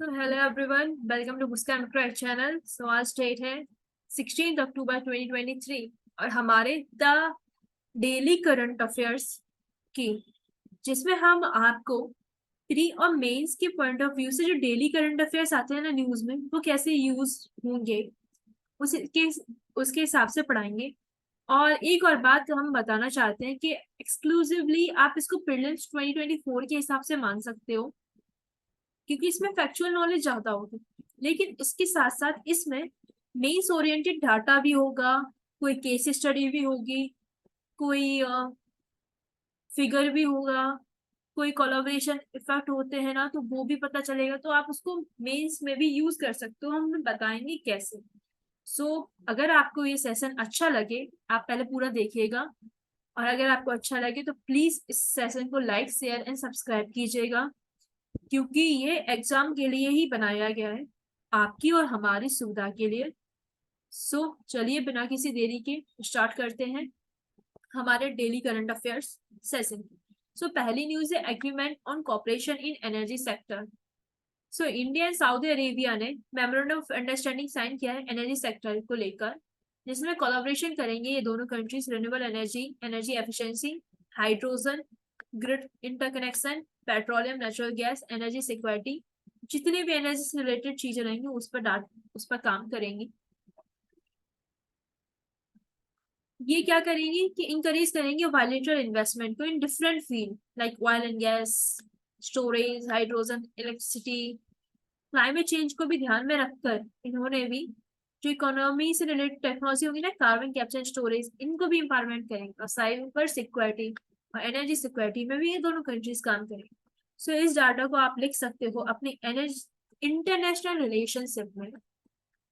तो hello everyone, welcome to Muskan crack channel. So आज date है 16 अक्टूबर 2023 और हमारे द डेली करंट अफेयर्स की, जिसमें हम आपको प्री और मेंस के पॉइंट ऑफ व्यू से जो डेली करंट अफेयर्स आते हैं ना न्यूज में, वो कैसे यूज होंगे उसके उसके हिसाब से पढ़ाएंगे। और एक और बात हम बताना चाहते हैं कि एक्सक्लूसिवली आप इसको प्रीलिम्स 2024 के हिसाब से मान सकते हो, क्योंकि इसमें फैक्चुअल नॉलेज ज्यादा होगी। लेकिन इसके साथ साथ इसमें मेंस ओरिएंटेड डाटा भी होगा, कोई केस स्टडी भी होगी, कोई फिगर भी होगा, कोई कोलैबोरेशन इफेक्ट होते हैं ना, तो वो भी पता चलेगा। तो आप उसको मेंस में भी यूज कर सकते हो, हम बताएंगे कैसे। अगर आपको ये सेशन अच्छा लगे, आप पहले पूरा देखिएगा। और अगर आपको अच्छा लगे तो प्लीज इस सेशन को लाइक शेयर एंड सब्सक्राइब कीजिएगा, क्योंकि ये एग्जाम के लिए ही बनाया गया है, आपकी और हमारी सुविधा के लिए। चलिए बिना किसी देरी के स्टार्ट करते हैं हमारे डेली करंट अफेयर्स सेशन। पहली न्यूज है agreement on cooperation in energy sector. India and Saudi Arabia ने मेमोरेंडम ऑफ अंडरस्टैंडिंग साइन किया है एनर्जी सेक्टर को लेकर, जिसमें कोलैबोरेशन करेंगे ये दोनों countries renewable energy, energy efficiency, hydrogen, grid interconnection, petroleum, natural gas, energy security, जितनी भी एनर्जी से रिलेटेड चीजें रहेंगी उस पर काम करेंगी। ये क्या करेंगी कि इंकरेज करेंगे बायलैटरल इन्वेस्टमेंट को in different field like oil and gas, storage, hydrogen, electricity. Climate change को भी ध्यान में रखकर इन्होंने भी जो इकोनॉमी से रिलेटेड टेक्नोलॉजी होगी ना, कार्बन कैप्चर स्टोरेज, इनको भी इम्पावरमेंट करेंगे। और साइबर सिक्योरिटी और एनर्जी सिक्योरिटी में भी ये दोनों कंट्रीज काम करेंगे। इस डाटा को आप लिख सकते हो अपनी एनर्जी इंटरनेशनल रिलेशनशिप में,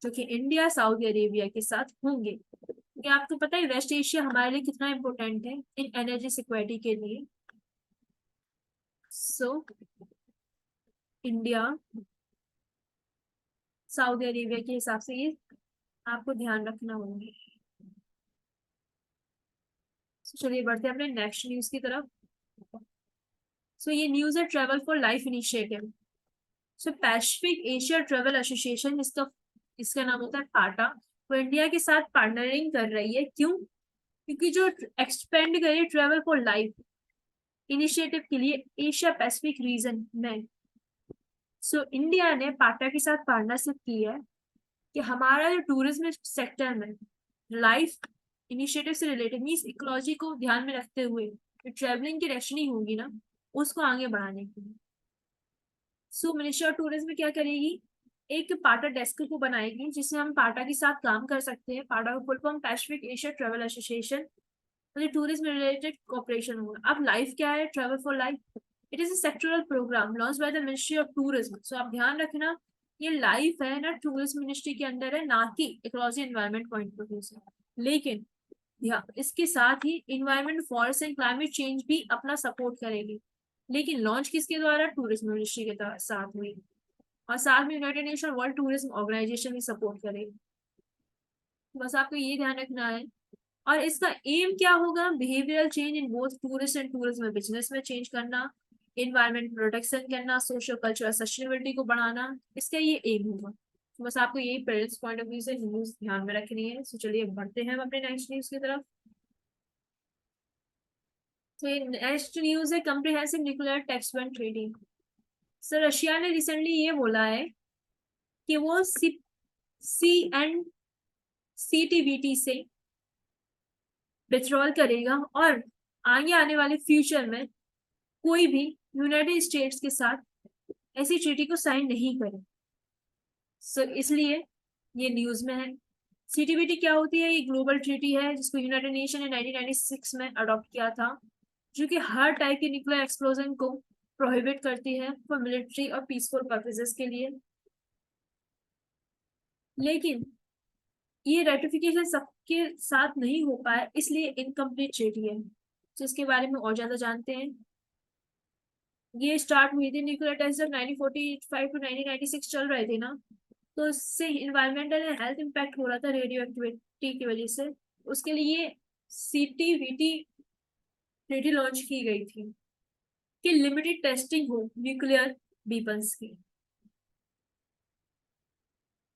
जो कि इंडिया सऊदी अरेबिया के साथ होंगे। क्या आपको पता है वेस्ट एशिया हमारे लिए कितना इम्पोर्टेंट है इन एनर्जी सिक्योरिटी के लिए? सो इंडिया सऊदी अरेबिया के हिसाब से ये आपको ध्यान रखना होगा। चलिए बढ़ते हैं अपने नेक्स्ट न्यूज की तरफ। ये न्यूज है travel for life initiative. Pacific Asia travel association, इसका नाम होता है पाटा। वो इंडिया के साथ पार्टनरिंग कर रही है। क्यों? क्योंकि जो एक्सपेंड करे ट्रेवल फॉर लाइफ इनिशिएटिव के लिए एशिया पैसिफिक रीजन में, इंडिया ने पाटा के साथ पार्टनरशिप की है कि हमारा जो टूरिज्म सेक्टर में लाइफ इनिशिएटिव से रिलेटेड मीन्स इकोलॉजी को ध्यान में रखते हुए जो ट्रेवलिंग की रेशनिंग होगी ना, उसको आगे बढ़ाने के लिए मिनिस्ट्री ऑफ टूरिज्म क्या करेगी, एक पाटा डेस्क को बनाएगी, जिसमें हम पाटा के साथ काम कर सकते हैं। पाटा का full form Pacific Asia travel association, tourism related cooperation होगा। अब लाइफ क्या है? Travel for life, it is a sectoral programme launch by the ministry of tourism. आप ध्यान रखना, ये लाइफ है ना, टूरिज्म मिनिस्ट्री के अंदर है, ना कि ecology environment point of view से। लेकिन इसके साथ ही environment, forest and climate change भी अपना सपोर्ट करेगी। लेकिन लॉन्च किसके द्वारा? टूरिज्म मिनिस्ट्री के साथ हुई। और साथ में united nation world tourism organisation भी सपोर्ट करेगी। बस आपको ये ध्यान रखना है। और इसका एम क्या होगा? Behavioural change in both tourist and tourism, business में चेंज करना, इन्वायरमेंट प्रोटेक्शन करना, सोशल कल्चरल सस्टेनेबिलिटी को बढ़ाना, इसका ये एम होगा। बस आपको यही पेरेंट्स पॉइंट ऑफ व्यू से न्यूज ध्यान में रखनी है। चलिए बढ़ते हैं हम अपने नेक्स्ट न्यूज की तरफ। ये नेक्स्ट न्यूज है comprehensive nuclear test ban treaty. Russia ने रिसेंटली ये बोला है कि वो सी एंड CTBT से विथड्रॉल करेगा और आगे आने वाले फ्यूचर में कोई भी यूनाइटेड स्टेट्स के साथ ऐसी ट्रीटी को साइन नहीं करे। इसलिए ये न्यूज में है। CTBT क्या होती है? ये ग्लोबल ट्रीटी है जिसको यूनाइटेड नेशन ने 1996 में अडॉप्ट किया था, जो कि हर टाइप के न्यूक्लियर एक्सप्लोजन को प्रोहिबिट करती है फॉर मिलिट्री और पीसफुल पर्पसेस के लिए। लेकिन ये रेटिफिकेशन सबके साथ नहीं हो पाया, इसलिए इनकम्प्लीट ट्रीटी है। जिसके बारे में और ज्यादा जानते हैं, ये स्टार्ट हुई थी न्यूक्लियर टेस्ट जब 1945 टू 1996 चल रहे थे ना, तो इससे इन्वायरमेंटल एंड हेल्थ इम्पैक्ट हो रहा था रेडियो एक्टिविटी की वजह से। उसके लिए CTBT ट्रीटी लॉन्च की गई थी कि लिमिटेड टेस्टिंग हो न्यूक्लियर वेपन्स की।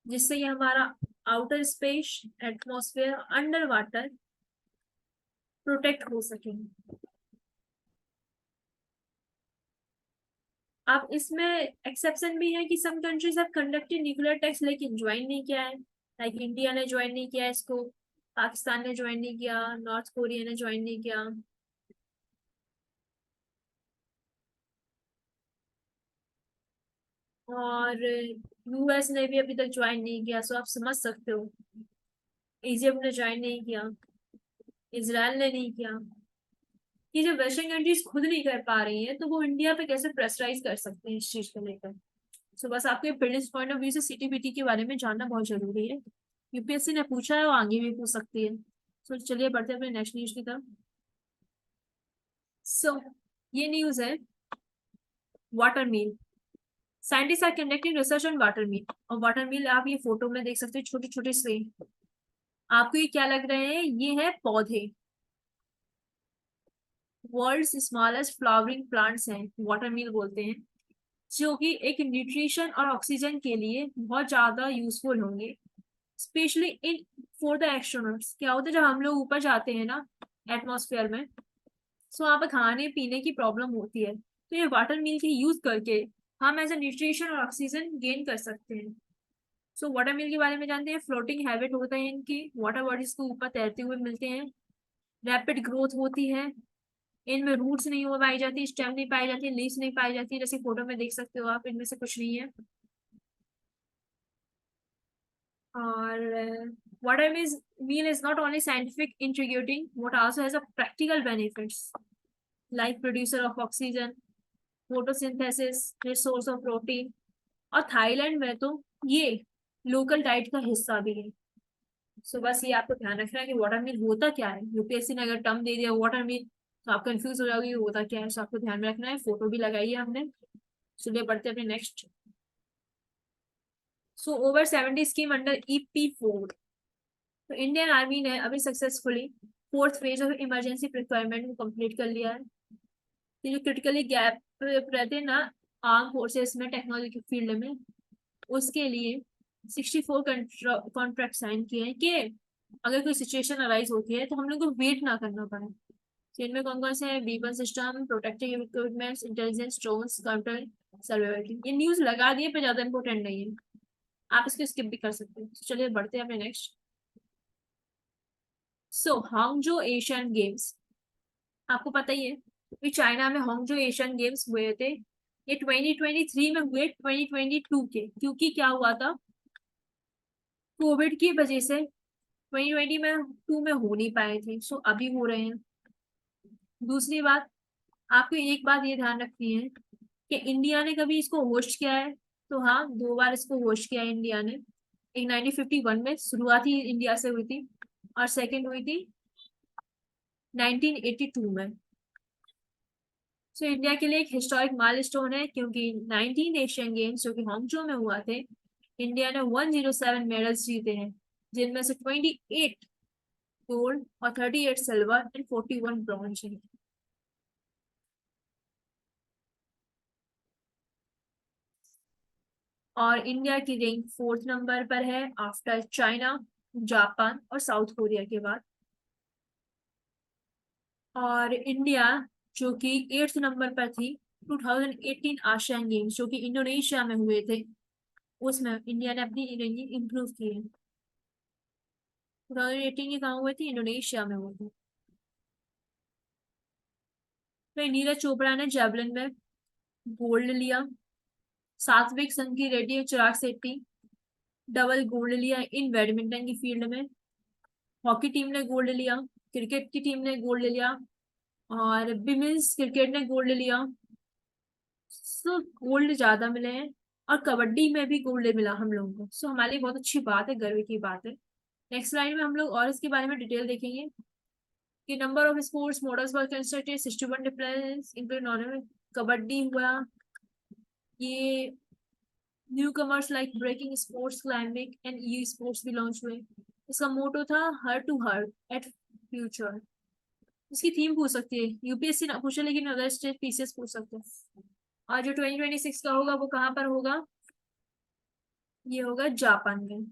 जिससे ये हमारा outer space, atmosphere, under water protect हो सके। अब इसमें एक्सेप्शन भी है कि some countries have conducted nuclear test लेकिन ज्वाइन नहीं किया है। लाइक इंडिया ने ज्वाइन नहीं किया इसको, पाकिस्तान ने ज्वाइन नहीं किया, नॉर्थ कोरिया ने ज्वाइन नहीं किया। और यूएस ने भी अभी तक ज्वाइन नहीं किया, सो आप समझ सकते हो। इजिप्ट ने ज्वाइन नहीं किया, इसराइल ने नहीं किया। ये जब वेस्टर्न कंट्रीज खुद नहीं कर पा रही हैं तो वो इंडिया पे कैसे प्रेशराइज कर सकते हैं इस चीज को लेकर। सो बस आपके बिजनेस पॉइंट ऑफ व्यू से सीटीबीटी के बारे में जानना बहुत जरूरी है। यूपीएससी ने पूछा है, वो आगे भी पूछ सकती है। सो चलिए बढ़ते हैं अपने नेक्स्ट न्यूज की तरफ। सो ये न्यूज है water meal. Scientist are conducting research on water meal. और वाटर मील आप ये फोटो में देख सकते हो, छोटे छोटे से। आपको ये क्या लग रहे हैं? ये है पौधे। वर्ल्ड्स स्मॉलेस्ट फ्लावरिंग प्लांट्स हैं, वाटर मील बोलते हैं, जो कि एक न्यूट्रिशन और ऑक्सीजन के लिए बहुत ज्यादा यूजफुल होंगे, specially in for the astronauts. क्या होता है जब हम लोग ऊपर जाते हैं ना एटमॉस्फेयर में, सो वहाँ पर खाने पीने की प्रॉब्लम होती है, तो ये वाटर मील के यूज करके हम एज ए न्यूट्रिशन और ऑक्सीजन गेन कर सकते हैं। सो वाटर मील के बारे में जानते हैं। फ्लोटिंग हैबिट होता है इनकी, वाटर बॉडीज को ऊपर तैरते हुए मिलते हैं। रैपिड ग्रोथ होती है, इनमें रूट्स नहीं हो पाई जाती, स्टेम नहीं पाई जाती, लीव्स नहीं पाई जाती, जैसे फोटो में देख सकते हो आप, इनमें से कुछ नहीं है। और water meal is not only scientific intriguing, but also has a practical benefits like producer of oxygen, photosynthesis, resource of protein। और थाईलैंड में तो ये लोकल डाइट का हिस्सा भी है। सो बस ये आपको ध्यान रखना है कि वाटर मील होता क्या है। यूपीएससी ने अगर टर्म दे दिया वाटर मील तो आप कंफ्यूज हो जाओगे ये होता क्या है। सो आपको ध्यान में रखना है, फोटो भी लगाई है हमने। चलिए बढ़ते हैं अपने next. So over 70 scheme under EP4। तो इंडियन आर्मी ने अभी successfully fourth phase of emergency procurement को कंप्लीट कर लिया है। तो जो क्रिटिकली गैप रहते हैं ना आर्म फोर्सेस में टेक्नोलॉजी के फील्ड में, उसके लिए 64 कॉन्ट्रैक्ट साइन किए हैं कि अगर कोई सिचुएशन अराइज होती है तो हम लोग को वेट ना करना पड़े। तो इनमें कौन कौन से हैं? Weapon system, protective equipments, intelligence, drones, counter surveillance. ये न्यूज लगा दिए पर ज्यादा इंपॉर्टेंट नहीं है, आप इसको स्किप भी कर सकते हैं। तो चलिए बढ़ते हैं अपने नेक्स्ट। सो हांगजो एशियन गेम्स, आपको पता ही है कि चाइना में हांगजो एशियन गेम्स हुए थे। ये 2023 में हुए 2022 के, क्योंकि क्या हुआ था कोविड की वजह से 2020 में टू में हो नहीं पाए थे, सो अभी हो रहे हैं। दूसरी बात, आपको एक बात ये ध्यान रखनी है कि इंडिया ने कभी इसको होस्ट किया है। तो हाँ, 2 बार इसको होस्ट किया है इंडिया ने। एक 1951 में शुरुआत ही इंडिया से हुई थी, और सेकेंड हुई थी 1982 में। सो इंडिया के लिए एक हिस्टोरिक माइलस्टोन है, क्योंकि 19 एशियन गेम्स जो कि हांगजो में हुआ थे, इंडिया ने 107 मेडल्स जीते हैं, जिनमें से 28 गोल्ड और 38 सिल्वर एंड 41 ब्रॉन्ज है। और इंडिया की रैंक 4th नंबर पर है आफ्टर चाइना, जापान और साउथ कोरिया के बाद। और इंडिया जो कि 8th नंबर पर थी 2018 आशियान गेम्स जो कि इंडोनेशिया में हुए थे, उसमें इंडिया ने अपनी रैंकिंग इंप्रूव की है। 2018 के कहाँ हुए थे? इंडोनेशिया में हुए थे। फिर नीरज चोपड़ा ने जेवलिन में गोल्ड लिया। सात्विक संकी रेड्डी और चिराग शेट्टी डबल गोल्ड लिया इन बैडमिंटन की फील्ड में। हॉकी टीम ने गोल्ड लिया, क्रिकेट की टीम ने गोल्ड लिया, और विमेन्स क्रिकेट ने गोल्ड लिया। सो गोल्ड ज्यादा मिले हैं, और कबड्डी में भी गोल्ड मिला हम लोगों को। सो हमारे लिए बहुत अच्छी बात है, गर्व की बात है। नेक्स्ट लाइन में हम लोग और इसके बारे में डिटेल देखेंगे कि number of sports models were constructed 61 difference include normal. Kabaddi हुआ, ये new comers like breaking sports, climbing and esports भी लॉन्च हुए। इसका मोटो था heart to heart at future. इसकी थीम पूछ सकती है, यूपीएससी ना पूछे लेकिन अदर स्टेट पीसीएस पूछ सकते हैं। और जो 2026 का होगा वो कहाँ पर होगा? ये होगा जापान में,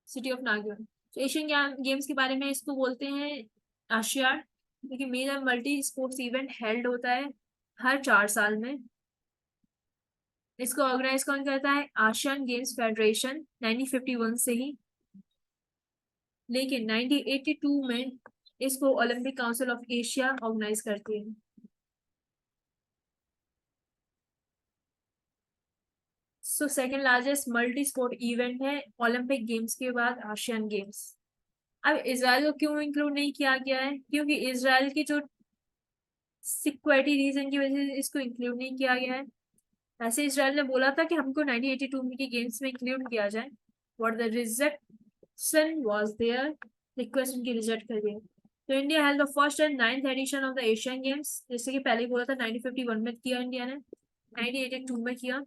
सिटी ऑफ नागोया। तो एशियन गेम्स के बारे में इसको बोलते हैं आशियाड, क्योंकि main multi sports event held होता है हर 4 साल में। इसको ऑर्गेनाइज कौन करता है? आशियन गेम्स फेडरेशन 1951 से ही, लेकिन 1982 में इसको Olympic council of Asia organise करती है। So second largest multi sport event है ओलंपिक गेम्स के बाद आशियन गेम्स। अब इसराइल को क्यों इंक्लूड नहीं किया गया है? क्योंकि इसराइल की जो सिक्योरिटी रीजन की वजह से इसको इंक्लूड नहीं किया गया है। ऐसे इसराइल ने बोला था कि हमको 1982 में के गेम्स में इंक्लूड किया जाए, what the rejection was there, request उनकी रिजेक्ट कर दिया। तो India held the first and 9th edition of the Asian games, जैसे कि पहले ही बोला था 1951 में किया इंडिया ने, 1982 में किया।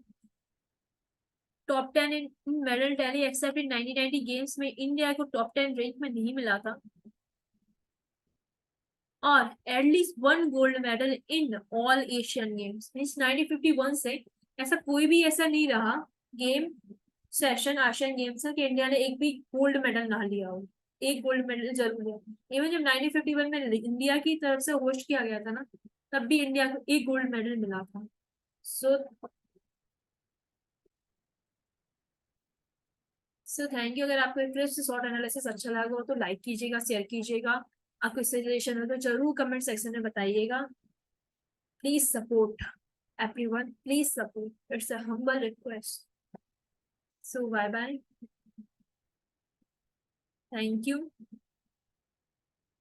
टॉप 10 इन मेडल टैली एक्सेप्ट इन 1990 गेम्स में इंडिया को टॉप 10 रैंक में नहीं मिला था, और at least one gold medal in all Asian games means 1951 से ऐसा कोई भी ऐसा नहीं रहा गेम सेशन एशियन गेम्स का कि इंडिया ने एक भी गोल्ड मेडल ना लिया हो। एक गोल्ड मेडल जरूर लिया। इवन जब 1951 में इंडिया की तरफ से होस्ट किया गया था ना, तब भी इंडिया को एक गोल्ड मेडल मिला था। So thank you. अगर आपको इंटरेस्ट शॉर्ट एनालिसिस अच्छा लगा हो तो लाइक कीजिएगा, शेयर कीजिएगा। आपको सजेशन हो तो जरूर कमेंट सेक्शन में बताइएगा। Please support everyone. Please support. It's a humble request. So bye bye. Thank you.